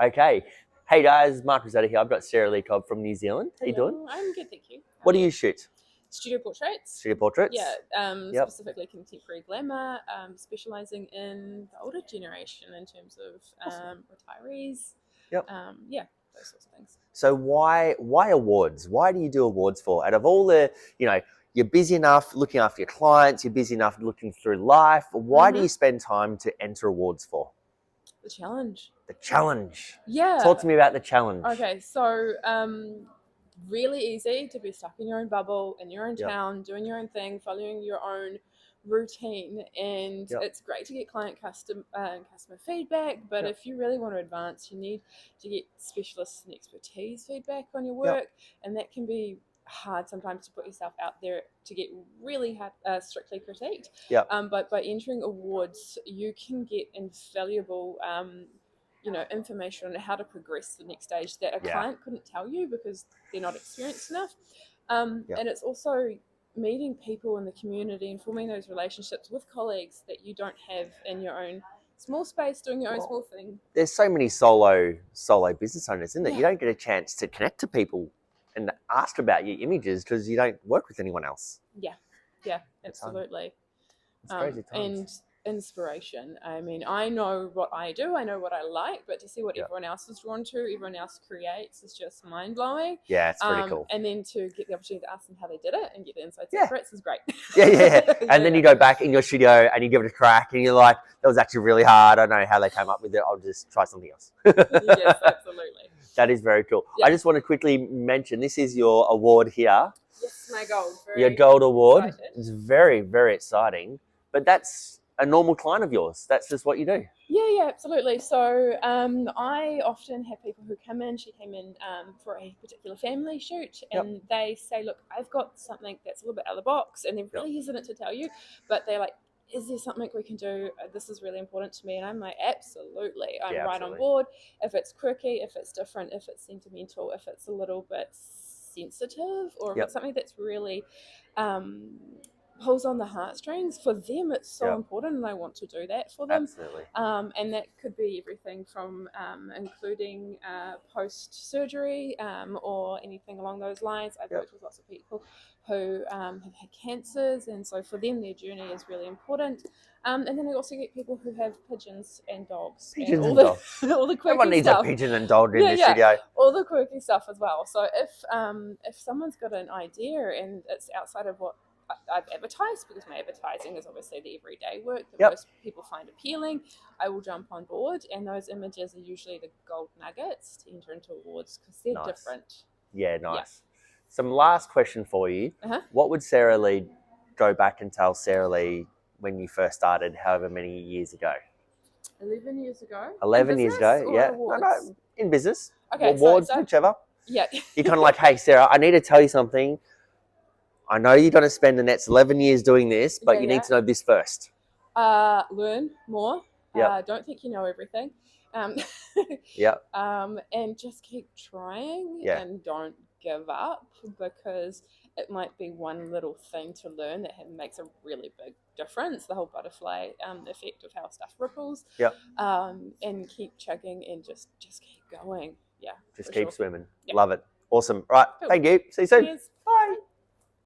Okay. Hey guys, Mark Rosetta here. I've got Sarah Lee Cobb from New Zealand. How you doing? I'm good, thank you. What do you shoot? Studio portraits. Studio portraits? Yeah, Yep. specifically contemporary glamour, specialising in the older generation in terms of retirees. Yep. Yeah, those sorts of things. So why awards? Why do you do awards for? Out of all the, you're busy enough looking after your clients, you're busy enough looking through life. Why do you spend time to enter awards for? The challenge. The challenge. Yeah. Talk to me about the challenge. Okay, so really easy to be stuck in your own bubble, in your own town, doing your own thing, following your own routine, and it's great to get customer feedback, but if you really want to advance, you need to get specialists and expertise feedback on your work, and that can be hard sometimes to put yourself out there to get really hard, strictly critiqued. But by entering awards, you can get invaluable information on how to progress to the next stage that a client couldn't tell you because they're not experienced enough. And it's also meeting people in the community and forming those relationships with colleagues that you don't have in your own small space, doing your own small thing. There's so many solo business owners, isn't there? You don't get a chance to connect to people and ask about your images because you don't work with anyone else. Yeah, absolutely. It's crazy times. And inspiration. I mean, I know what I do, I know what I like, but to see what everyone else is drawn to, everyone else creates, is just mind blowing. Yeah, it's pretty cool. And then to get the opportunity to ask them how they did it and get the inside secrets is great. And then you go back in your studio and you give it a crack and you're like, that was actually really hard. I don't know how they came up with it. I'll just try something else. Yes, absolutely. That is very cool. I just want to quickly mention, this is your award here. Yes, my gold. Your gold award. Excited. It's very, very exciting. But that's a normal client of yours. That's just what you do. Yeah, absolutely. So I often have people who come in. She came in for a particular family shoot, and they say, look, I've got something that's a little bit out of the box, and they're really hesitant to tell you, but they're like, is there something we can do? This is really important to me. And I'm like, absolutely. I'm right on board. If it's quirky, if it's different, if it's sentimental, if it's a little bit sensitive, or if it's something that's really pulls on the heartstrings, for them it's so important, and I want to do that for them. Absolutely. And that could be everything from including post-surgery or anything along those lines. I've worked with lots of people who have had cancers, and so for them their journey is really important. And then I also get people who have pigeons and dogs. Pigeons and dogs. All the quirky Everyone needs stuff. a pigeon and dog in the studio. All the quirky stuff as well. So if someone's got an idea and it's outside of what I've advertised, because my advertising is obviously the everyday work that most people find appealing, I will jump on board, and those images are usually the gold nuggets to enter into awards because they're different. Yeah, nice. Some last question for you. What would Sarah Lee go back and tell Sarah Lee when you first started, however many years ago? 11 years ago. 11 years ago, yeah. Awards? No, in business. Okay, awards, whichever. Yeah. You're kind of like, hey, Sarah, I need to tell you something. I know you're going to spend the next 11 years doing this, but you need to know this first. Learn more. Don't think you know everything. And just keep trying and don't give up, because it might be one little thing to learn that makes a really big difference. The whole butterfly effect of how stuff ripples. And keep chugging and just keep going. Yeah. Just keep swimming. Love it. Awesome. Right. Cool. Thank you. See you soon. Cheers. Bye.